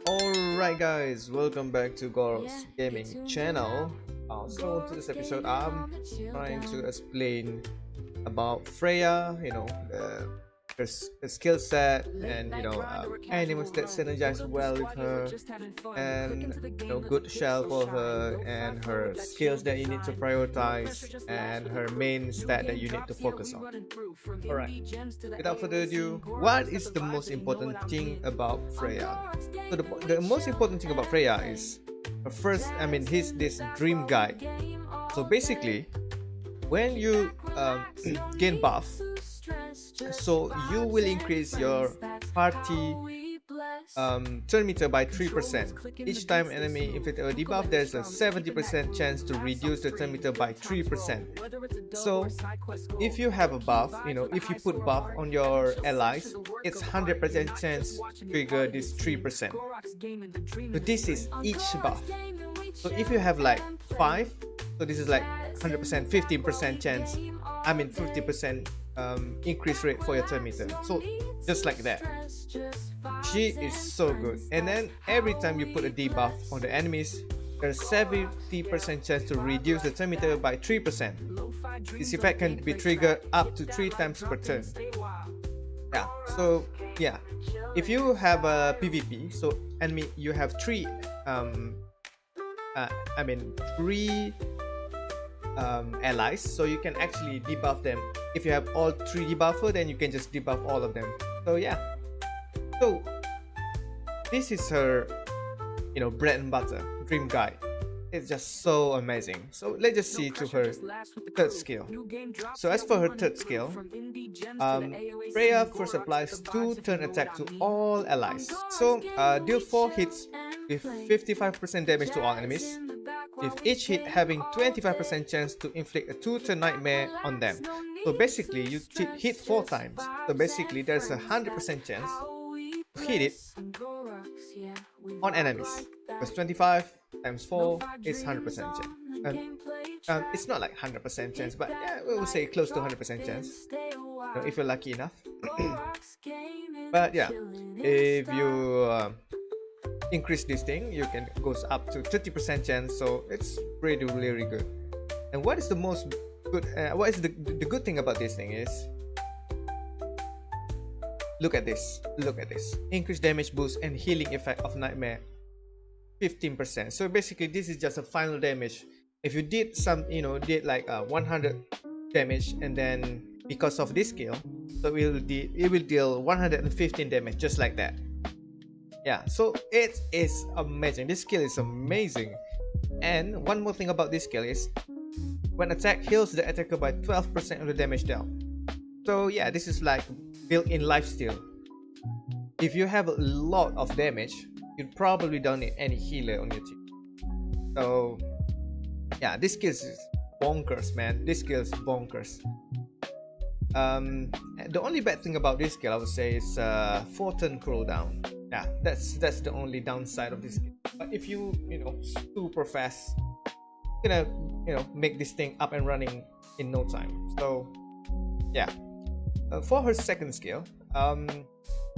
Alright guys, welcome back to Gor's gaming channel. So to this episode I'm trying to explain about Freya, her skill set and animals that synergize well with her, and good shell for her, and her skills that you need to prioritize, and her main stat that you need to focus on. Alright, without further ado, what is the most important thing about Freya? So the most important thing about Freya is he's this dream guy. So basically, when you gain buff, so you will increase your party turn meter by 3%. Each time enemy inflicted a debuff, there's a 70% chance to reduce the turn meter by 3%. So if you have a buff, if you put buff on your allies, it's 100% chance to trigger this 3%. So this is each buff. So if you have like 5, so this is like 100%, 15% chance, 50% increase rate for your turn meter. So just like that. She is so good. And then every time you put a debuff on the enemies, there's 70% chance to reduce the turn meter by 3%. This effect can be triggered up to 3 times per turn. If you have a PvP, so enemy, you have 3 allies, so you can actually debuff them. If you have all 3 debuffer, then you can just debuff all of them. So so this is her bread and butter dream guide. It's just so amazing. So let's just see to her third skill. So as for her third skill, Freya first applies 2 turn attack to all allies. So deal 4 hits with 55% damage to all enemies, with each hit having 25% chance to inflict a 2-turn nightmare on them. So basically you hit 4 times, so basically there's a 100% chance to hit it on enemies, because 25 times 4 is 100% chance. It's not like 100% chance, but yeah, we will say close to 100% chance, if you're lucky enough. But yeah, if you increase this thing, you can goes up to 30% chance, so it's really good. And what is the most good what is the good thing about this thing is, look at this, increased damage boost and healing effect of nightmare 15%. So basically this is just a final damage. If you did did like 100 damage, and then because of this skill, so it will deal 115 damage just like that. Yeah, so it is amazing. This skill is amazing. And one more thing about this skill is, when attack heals the attacker by 12% of the damage dealt. So yeah, this is like built-in lifesteal. If you have a lot of damage, you probably don't need any healer on your team. So yeah, this skill is bonkers, man. This skill is bonkers. The only bad thing about this skill, I would say, is 4-turn cooldown. Yeah, that's the only downside of this skill. But if you super fast, you're gonna make this thing up and running in no time. So yeah, for her second skill,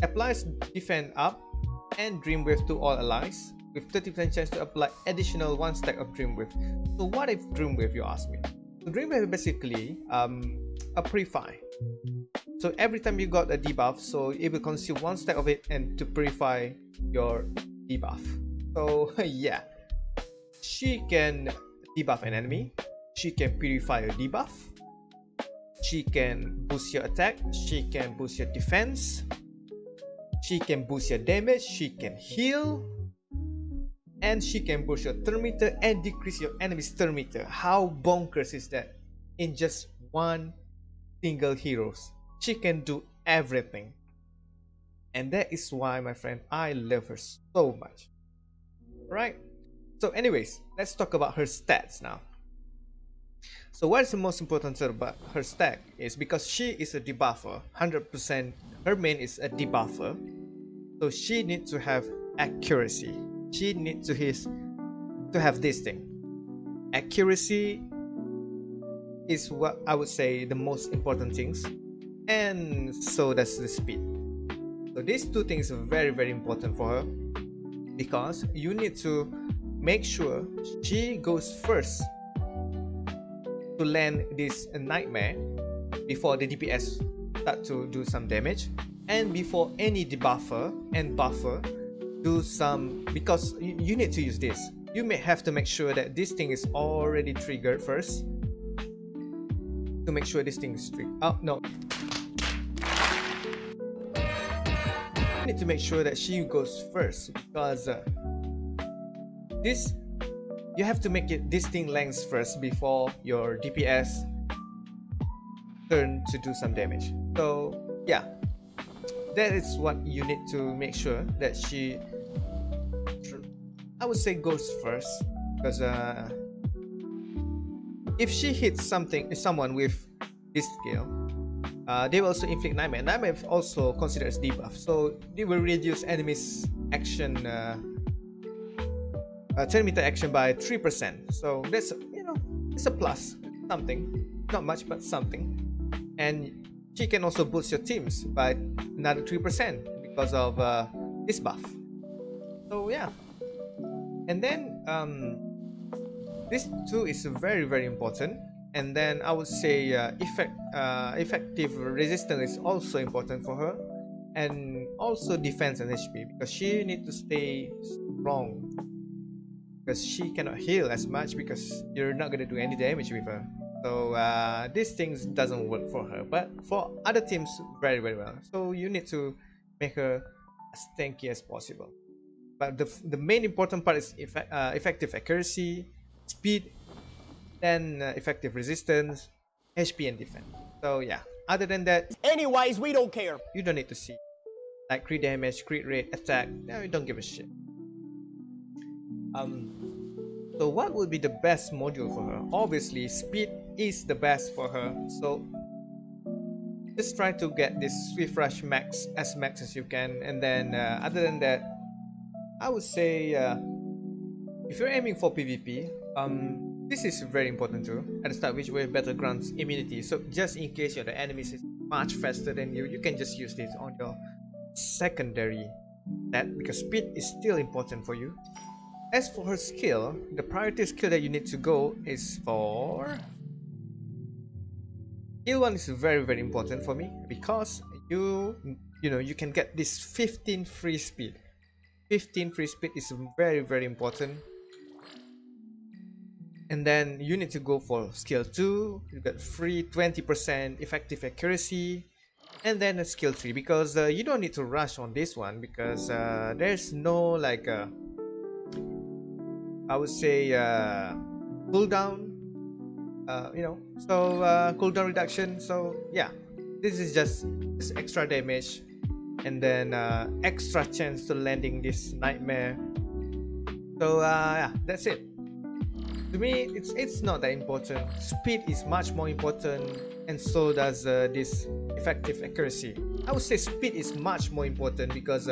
applies defend up and dream wave to all allies, with 30% chance to apply additional 1 stack of dream wave. So what if dream wave, you ask me? So dream wave is basically a purify. So every time you got a debuff, so it will consume 1 stack of it and to purify your debuff. So yeah, she can debuff an enemy, she can purify your debuff, she can boost your attack, she can boost your defense, she can boost your damage, she can heal, and she can boost your turn meter and decrease your enemy's turn meter. How bonkers is that? In just one single hero, she can do everything. And that is why, my friend, I love her so much. Right? So anyways, let's talk about her stats now. So what is the most important thing about her stat is, because she is a debuffer, 100%, her main is a debuffer, so she needs to have accuracy. She needs to have this thing. Accuracy is what I would say the most important things. and so does the speed. So these two things are very important for her, because you need to make sure she goes first to land this nightmare before the DPS start to do some damage, and before any debuffer and buffer do some, because you need to use this. You may have to make sure that this thing is already triggered first, to make sure this thing is triggered. Oh no, you need to make sure that she goes first, because this, you have to make it this thing lands first before your DPS turn to do some damage. So yeah, that is what you need to make sure that she, I would say, goes first, because if she hits someone with this skill, they will also inflict nightmare. Nightmare also considers debuff, so they will reduce enemies action, turn meter action by 3%. So that's, you know, it's a plus, something, not much but something. And she can also boost your teams by another 3% because of this buff. So yeah, and then this too is very important. And then I would say effective resistance is also important for her, and also defense and HP, because she needs to stay strong, because she cannot heal as much because you're not gonna do any damage with her. So these things doesn't work for her, but for other teams very well. So you need to make her as tanky as possible. But the main important part is effective accuracy, speed, then effective resistance, HP, and defense. So yeah, other than that, anyways, we don't care. You don't need to see like crit damage, crit rate, attack. No, you don't give a shit. So what would be the best module for her? Obviously, speed is the best for her. So just try to get this swift rush max as you can, and then other than that, I would say if you're aiming for PvP, this is very important too. At the start, which way better grants immunity. So just in case the enemies is much faster than you, you can just use this on your secondary stat, because speed is still important for you. As for her skill, the priority skill that you need to go is for skill 1 is very important for me, because you know you can get this 15 free speed. 15 free speed is very important. And then you need to go for skill 2, you get free 20% effective accuracy, and then a skill 3, because you don't need to rush on this one, because there's no like I would say cooldown, cooldown reduction. So yeah, this is just extra damage, and then extra chance to landing this nightmare. So yeah, that's it. To me, it's not that important. Speed is much more important, and so does this effective accuracy. I would say speed is much more important, because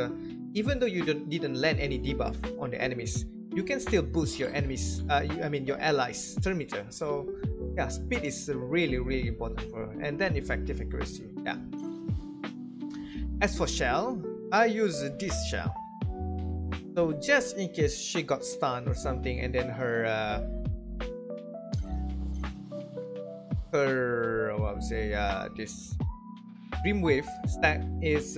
even though you didn't land any debuff on the enemies, you can still boost your enemies, your allies' turn meter. So yeah, speed is really important for her. And then effective accuracy. Yeah. As for shell, I use this shell. So just in case she got stunned or something, and then her what would say this Dreamwave stack is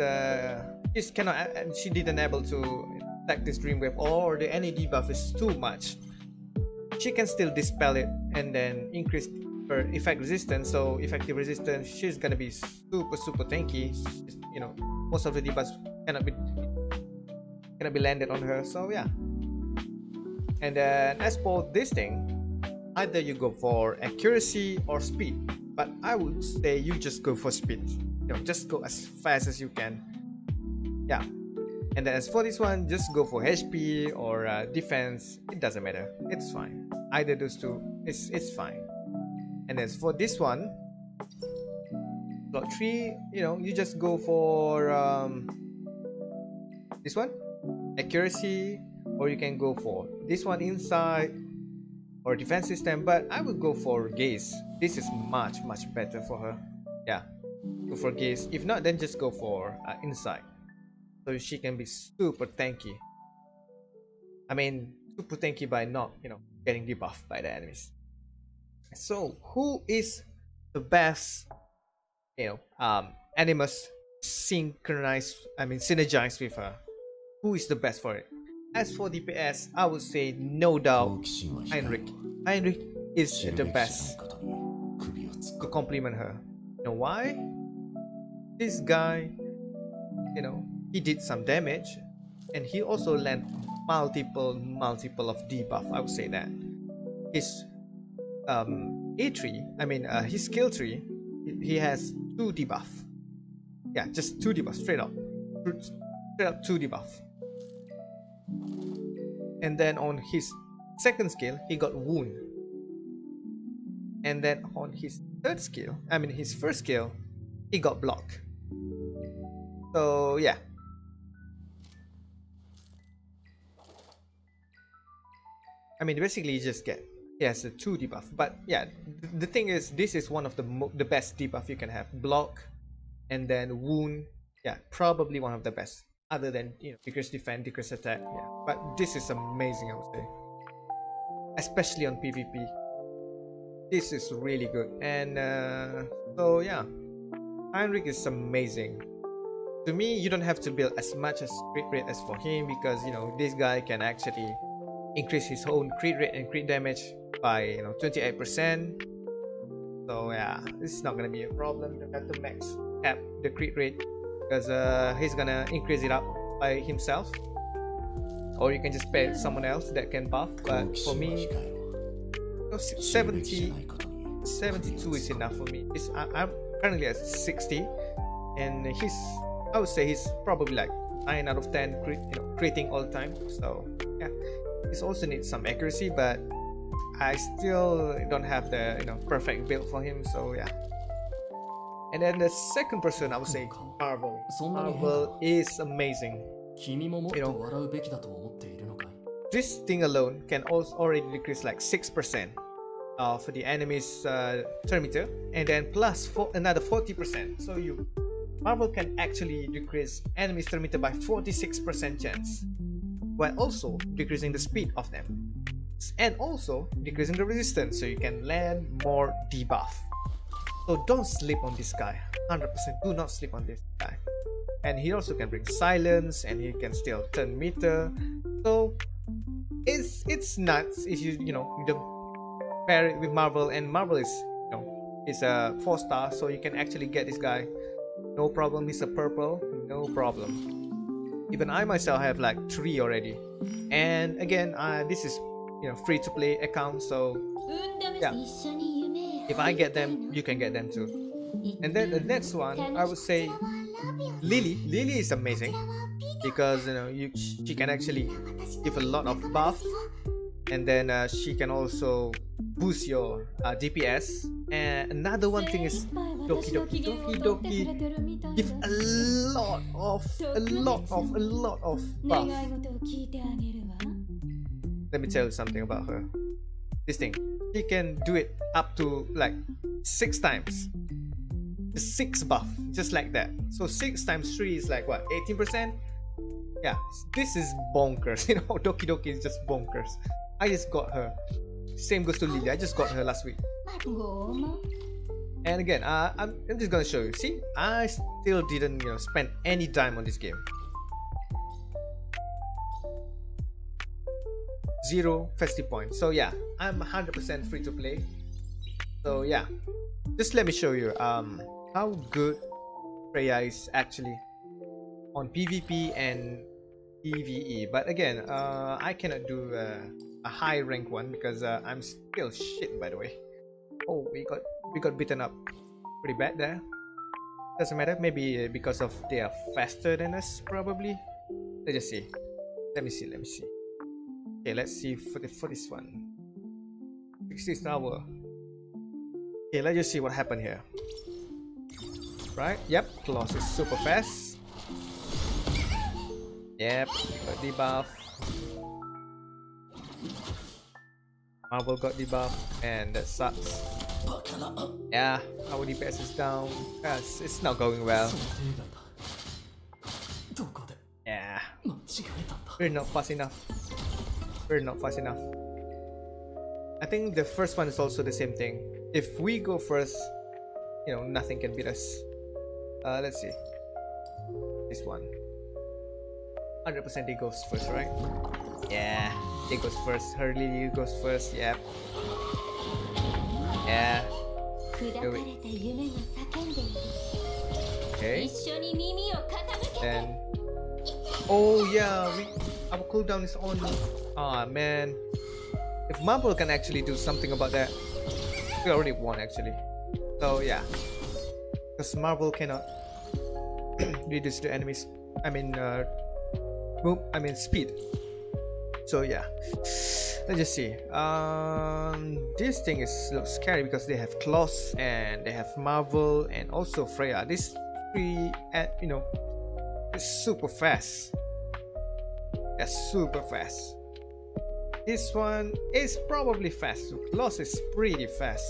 she didn't able to stack this Dreamwave, or the any debuff is too much. She can still dispel it and then increase her effect resistance. So effective resistance, she's gonna be super tanky. You know, most of the debuffs cannot be landed on her. So yeah. And then as for this thing, either you go for accuracy or speed, but I would say you just go for speed. You know, just go as fast as you can. Yeah. And then as for this one, just go for HP or defense. It doesn't matter. It's fine. Either those two, it's fine. And as for this one, slot 3, you just go for this one, accuracy, or you can go for this one, inside or defense system. But I would go for gaze. This is much better for her. Yeah. Go for gaze. If not, then just go for insight. So she can be super tanky. I mean, super tanky by not, getting debuffed by the enemies. So who is the best, animus synchronized, synergized with her? Who is the best for it? As for DPS, I would say no doubt Heinrich. Heinrich is the best to complement her. You know why? This guy, he did some damage, and he also land multiple of debuff. I would say that his A3, his skill tree, he has 2 debuff. Yeah, just 2 debuff straight up 2 debuff. And then on his second skill, he got wound. And then on his third skill, his first skill, he got block. So yeah. Basically you just get, he has a 2 debuff. But yeah, the thing is, this is one of the best debuff you can have. Block and then wound. Yeah, probably one of the best. Other than, decrease defense, decrease attack. Yeah, but this is amazing, I would say. Especially on PvP. This is really good. And so yeah, Heinrich is amazing. To me, you don't have to build as much as crit rate as for him, because this guy can actually increase his own crit rate and crit damage by 28%. So yeah, this is not gonna be a problem. You don't have to max cap the crit rate, because he's gonna increase it up by himself, or you can just pay someone else that can buff. But for me, 72 is enough for me. I'm currently at 60, and I would say he's probably like 9 out of 10 critting all the time. So yeah, this also needs some accuracy, but I still don't have the perfect build for him. So yeah. And then the second person, I would say Marvel. Marvel is amazing. This thing alone can also already decrease like 6% of the enemy's turn meter, and then plus for another 40%. So Marvel can actually decrease enemy's turn meter by 46% chance, while also decreasing the speed of them, and also decreasing the resistance, so you can land more debuff. So don't sleep on this guy. 100% do not sleep on this guy. And he also can bring silence, and he can still turn meter. So it's nuts if you pair it with Marvel, and Marvel is a 4-star, so you can actually get this guy no problem. He's a purple, no problem. Even I myself have like 3 already. And again, this is free to play account, so yeah, if I get them, you can get them too. And then the next one, I would say Lily. Lily is amazing because she can actually give a lot of buff, and then she can also boost your DPS. And another one thing is Doki give a lot of buff. Let me tell you something about her. This thing, she can do it up to like 6 times. 6 buff, just like that. So 6 times 3 is like what, 18%? Yeah, this is bonkers. Doki is just bonkers. I just got her. Same goes to Lily. I just got her last week. And again, I'm just gonna show you. See, I still didn't spend any time on this game. 0 festive points. So yeah, I'm 100% free to play. So yeah, just let me show you how good Freya is actually on PvP and PvE. But again, I cannot do a high rank one because I'm still shit, by the way. Oh, we got beaten up pretty bad there. Doesn't matter, maybe because of they are faster than us, probably. Let's just see. Let me see. Okay, let's see for this one. 60 hour. Okay, let's just see what happened here. Right? Yep, Claws is super fast. Yep, got debuff. Marvel got debuff, and that sucks. Yeah, our DPS is down. Yes, it's not going well. Yeah, we're not fast enough. We're not fast enough. I think the first one is also the same thing. If we go first, you know, nothing can beat us. Let's see. This one. 100% he goes first, right? Yeah, he goes first. Hurley goes first. Yep. Yeah. Do it. Okay. Then. Oh yeah, our cooldown is on. Ah man. If Marble can actually do something about that, we already won actually. So yeah, because Marble cannot reduce the enemies. Speed. So yeah, let's just see. This thing looks scary because they have claws and they have Marvel and also Freya. This three, it's super fast. That's super fast. This one is probably fast. Claws is pretty fast.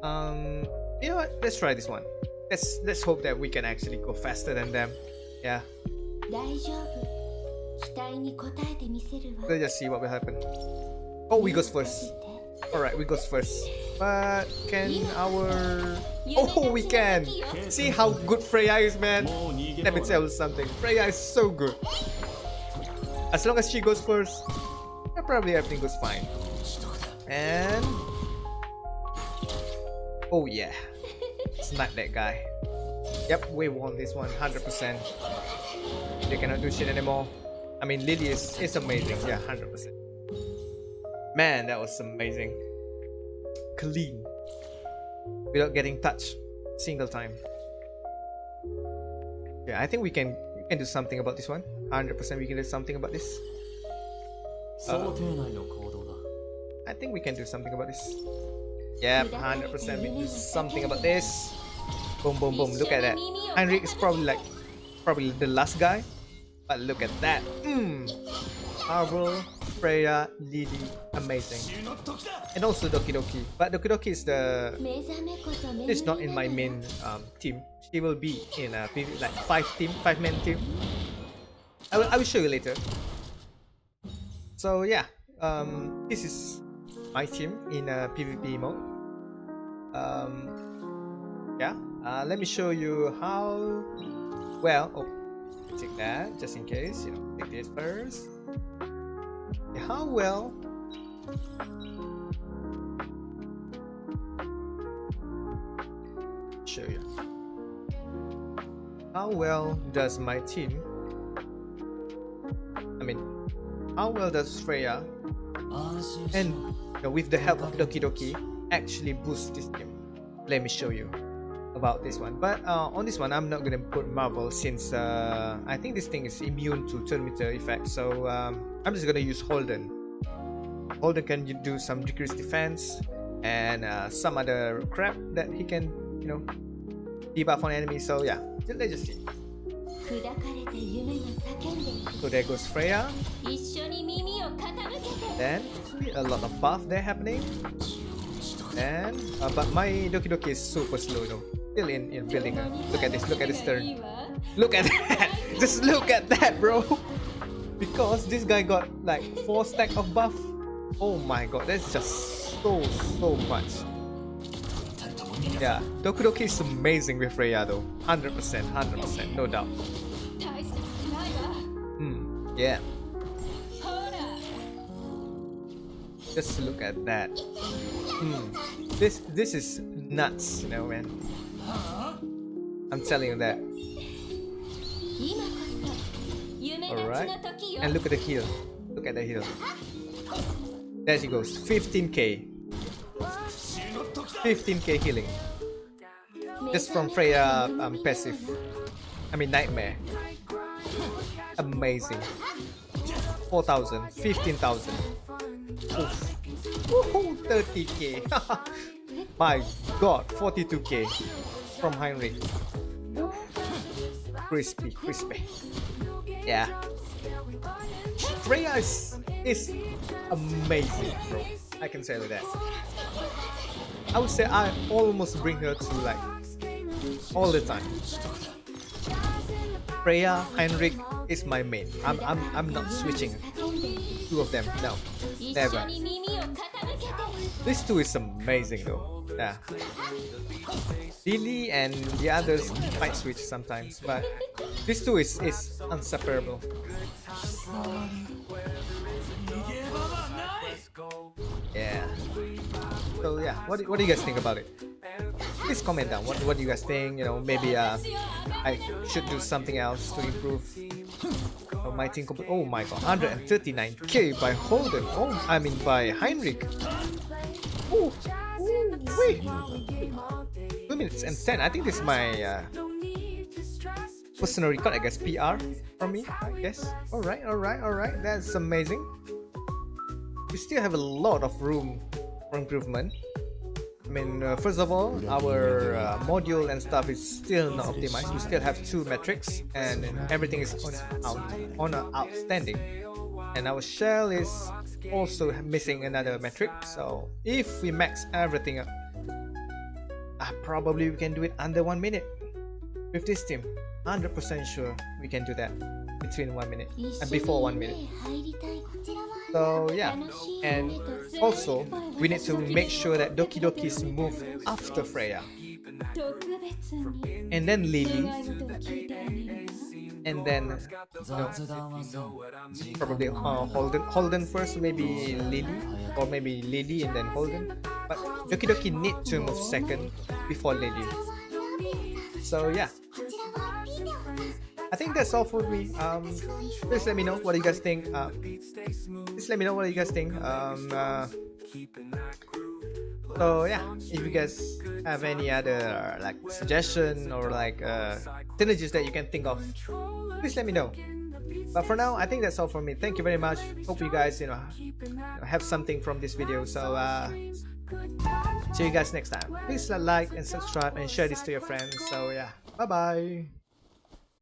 You know what? Let's try this one. Let's hope that we can actually go faster than them. Yeah. Let's just see what will happen. Oh, we goes first. Alright, we goes first. But can our... Oh, we can! See how good Freya is, man? Let me tell you something. Freya is so good. As long as she goes first, probably everything goes fine. And... Oh yeah. Snipe that guy. Yep, we won this one 100%. They cannot do shit anymore. I mean, Lily is amazing. Yeah, 100%. Man, that was amazing. Clean. Without getting touched. Single time. Yeah, I think we can do something about this one. 100% we can do something about this. I think we can do something about this. Yep, 100% we can do something about this. Boom, boom, boom. Look at that. Heinrich is probably the last guy. But look at that. Marvel, Freya, Lily, amazing. And also Doki Doki. But Doki Doki is not in my main team. She will be in a like 5-man team. I will show you later. So yeah, this is my team in PvP mode. Yeah, let me show you how well. Oh, take that just in case. You know, take this first. Yeah, how well. Show you. How well does my team? How well does Freya and with the help of Doki Doki actually boost this team? Let me show you about this one. But on this one, I'm not gonna put Marvel since I think this thing is immune to turn meter effect. So I'm just gonna use Holden. Holden can do some decreased defense and some other crap that he can, debuff on enemies. So yeah, let's just see. So there goes Freya. Then a lot of buff there happening. And but my Doki Doki is super slow though. Still in building. Look at this. Look at this turn. Look at that. Just look at that, bro. Because this guy got like 4 stacks of buff. Oh my god, that's just so much. Yeah, Doki Doki is amazing with Freya though. 100%, no doubt. Yeah. Just look at that. This is nuts, man. I'm telling you that. Alright. And look at the heal. Look at the heal. There she goes. 15k. 15k healing. Just from Freya passive. Nightmare. Amazing. 4,000. 15,000. 30k. My god. 42k. From Heinrich. Crispy. Yeah. Freya is amazing, bro. I can say like that. I would say I almost bring her to like all the time. Freya, Heinrich is my main. I'm not switching two of them. No, never. This two is amazing though. Yeah. Lily and the others might switch sometimes, but this two is inseparable. Yeah. So yeah, what do you guys think about it? Please comment down. What do you guys think? You know, maybe I should do something else to improve. My team. Oh my god, 139k by Holden. Oh, I mean by Heinrich. Ooh, wait. 2 minutes and 10. I think this is my personal record. I guess PR from me. I guess. All right. That's amazing. We still have a lot of room for improvement. I mean, first of all, our module and stuff is still not optimized. We still have 2 metrics, and everything is on outstanding. And our shell is also missing another metric. So if we max everything up, probably we can do it under 1 minute with this team. 100% sure we can do that between 1 minute and before 1 minute. So yeah, and also we need to make sure that Doki Doki's move after Freya, and then Lily, and then probably Holden first, maybe Lily, or maybe Lily and then Holden. But Doki Doki need to move second before Lily. So yeah, I think that's all for me. Please let me know what you guys think. So yeah, if you guys have any other like suggestion or like synergies that you can think of, please let me know. But for now, I think that's all for me. Thank you very much. Hope you guys have something from this video. So see you guys next time. Please like and subscribe and share this to your friends. So yeah, bye bye.